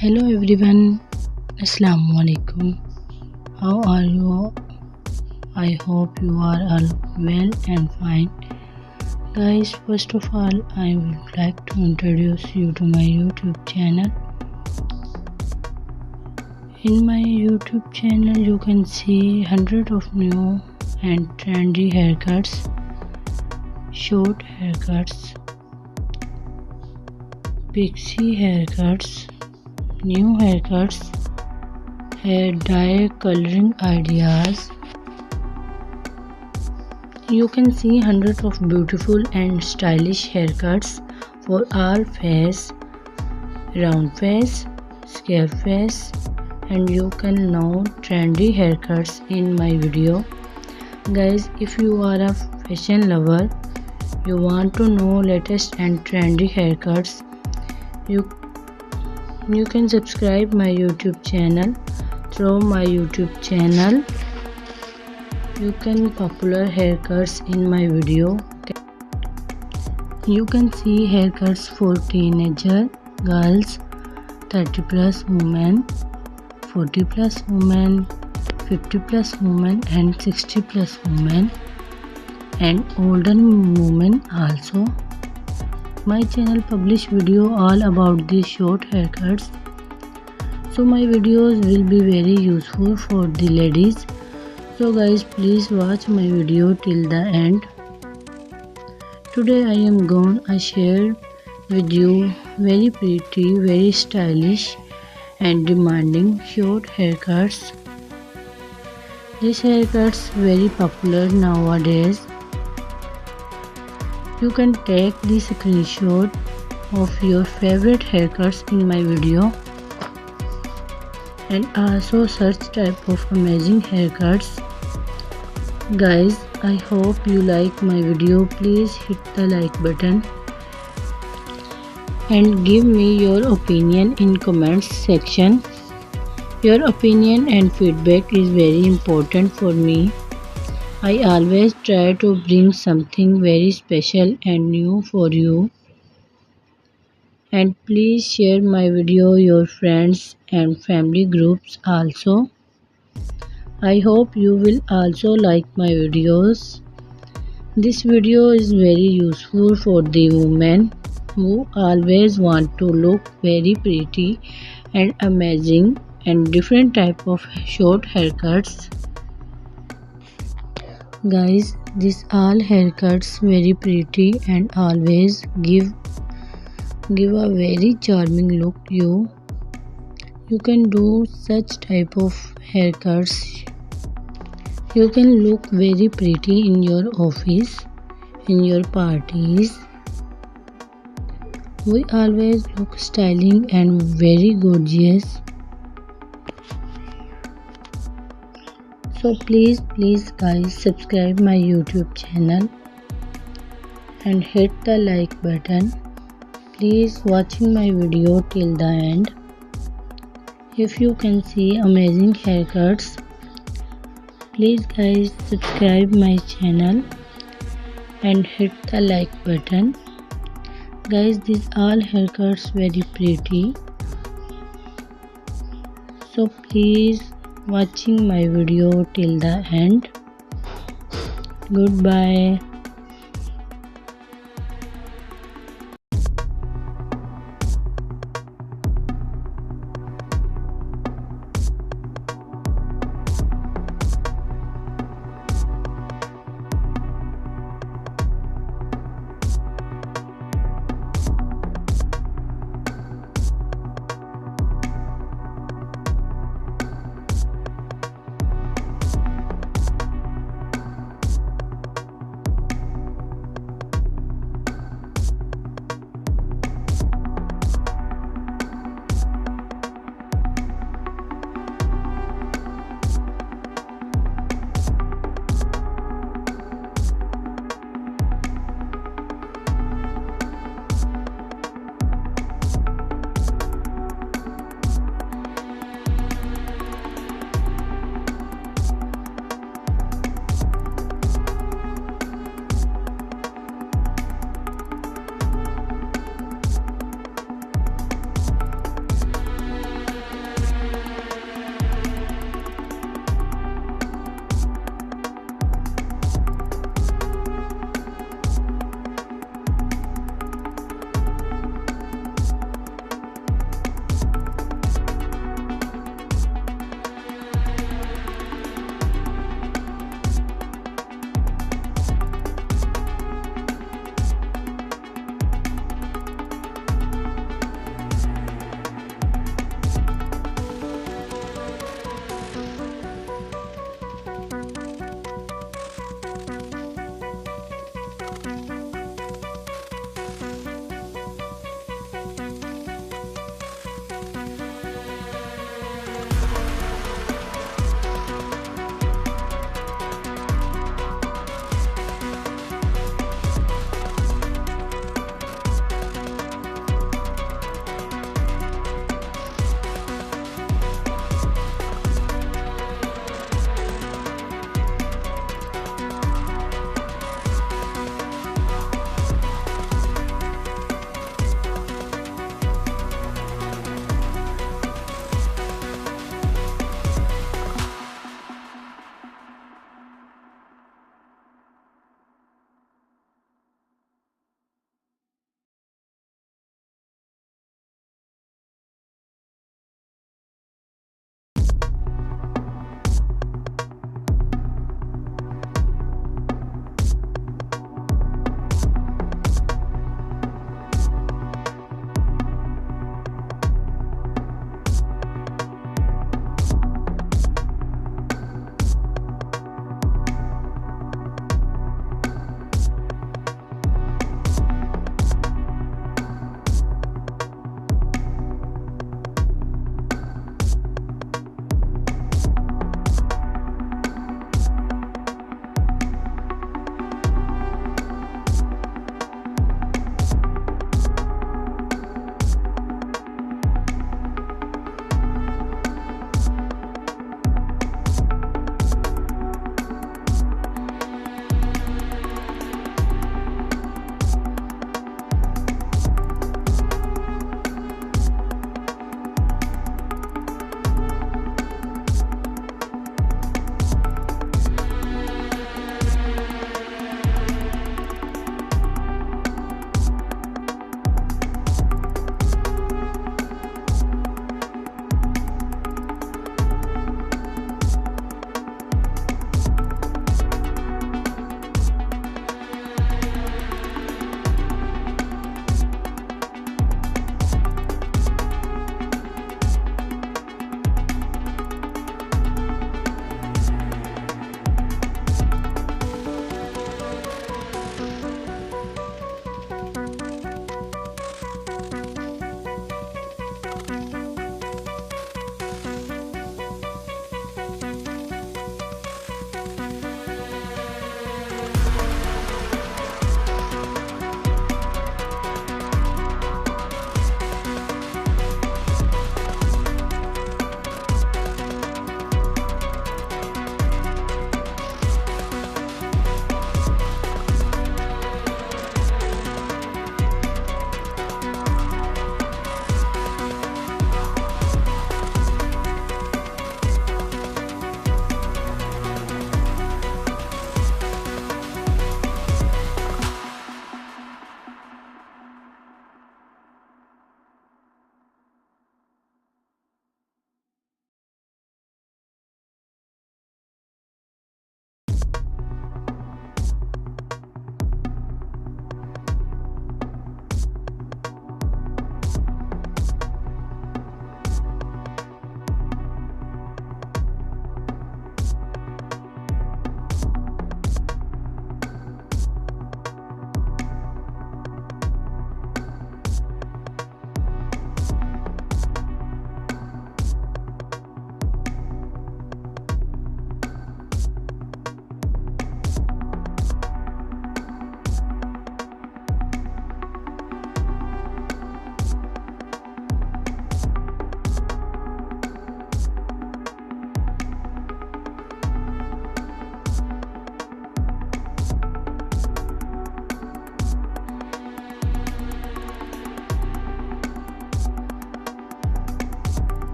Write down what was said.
Hello everyone, Assalamu alaikum. How are you? I hope you are all well and fine. Guys, first of all, I would like to introduce you to my YouTube channel. In my YouTube channel, you can see hundreds of new and trendy haircuts, short haircuts, pixie haircuts, new haircuts, hair dye coloring ideas. You can see hundreds of beautiful and stylish haircuts for all face, round face, square face, and you can know trendy haircuts in my video. Guys, if you are a fashion lover, you want to know latest and trendy haircuts, you can subscribe my YouTube channel. Through my YouTube channel, you can popular haircuts in my video. You can see haircuts for teenager girls, 30 plus women, 40 plus women, 50 plus women, and 60 plus women, and older women also. My channel publish video all about these short haircuts, so my videos will be very useful for the ladies. So guys, please watch my video till the end. Today I am going to share with you very pretty, very stylish and demanding short haircuts. These haircuts very popular nowadays. You can take the screenshot of your favorite haircuts in my video and also search type of amazing haircuts. Guys, I hope you like my video. Please hit the like button and give me your opinion in comments section. Your opinion and feedback is very important for me. I always try to bring something very special and new for you. And please share my video your friends and family groups also. I hope you will also like my videos. This video is very useful for the women who always want to look very pretty and amazing and different type of short haircuts. Guys, these all haircuts very pretty and always give a very charming look. You can do such type of haircuts. You can look very pretty in your office, in your parties. We always look styling and very gorgeous. So please guys, subscribe my YouTube channel and hit the like button. Please watching my video till the end. If you can see amazing haircuts, please guys subscribe my channel and hit the like button. Guys, these all haircuts very pretty. So please watching my video till the end. Goodbye.